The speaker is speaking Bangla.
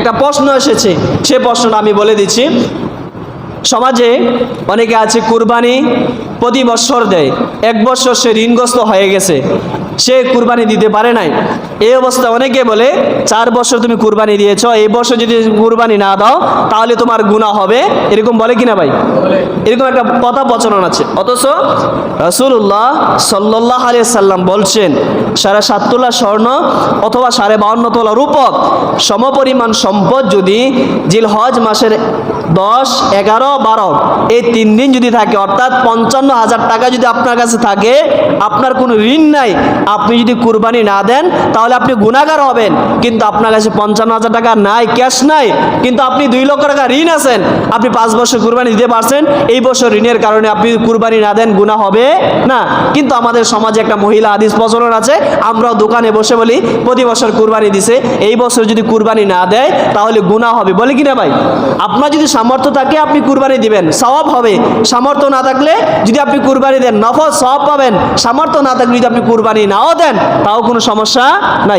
একটা প্রশ্ন এসেছে, সে প্রশ্নটা আমি বলে দিচ্ছি। সমাজে অনেকে আছে কুরবানি প্রতি বছর দেয়, এক বছর সে ঋণগ্রস্ত হয়ে গেছে, সে কুরবানি দিতে পারে নাই। এই অবস্থা অনেকে বলে 4 বছর তুমি কুরবানি দিয়েছ, এই বছর যদি কুরবানি না দাও তাহলে তোমার গুনাহ হবে, এরকম বলে কিনা ভাই? এরকম একটা কথা প্রচলন আছে। অথচ রাসূলুল্লাহ সাল্লাল্লাহু আলাইহি সাল্লাম বলছেন 7.5 তোলা স্বর্ণ অথবা 52.5 তোলা রূপক সমপরিমাণ সম্পদ যদি জিলহজ মাসের 10, 11, 12 এই 3 দিন যদি থাকে, অর্থাৎ 55,000 টাকা যদি আপনার কাছে থাকে, আপনার কোনো ঋণ নাই, আপনি যদি কুরবানি না দেন তাহলে আপনি গুনাহগার হবেন। কিন্তু আপনার কাছে 55,000 টাকা নাই, ক্যাশ নাই, কিন্তু আপনি 2 লক্ষ টাকা ঋণ আছেন, আপনি 5 বছর কুরবানি দিতে পারছেন, এই বছর ঋণের কারণে আপনি কুরবানি না দেন, গুনাহ হবে না। কিন্তু আমাদের সমাজে একটা মহিলা হাদিস প্রচলন আছে, আমরাও দোকানে বসে বলি প্রতি বছর কুরবানি দিছে, এই বছর যদি কুরবানি না দেয় তাহলে গুনাহ হবে, বলে কিনা ভাই? আপনার যদি সামর্থ্য থাকে আপনি কুরবানি দিবেন, সওয়াব হবে। সামর্থ্য না থাকলে যদি আপনি কুরবানি দেন, নফল সওয়াব পাবেন। সামর্থ্য না থাকলে যদি আপনি কুরবানি নাও দেন, তাও কোনো সমস্যা নাই।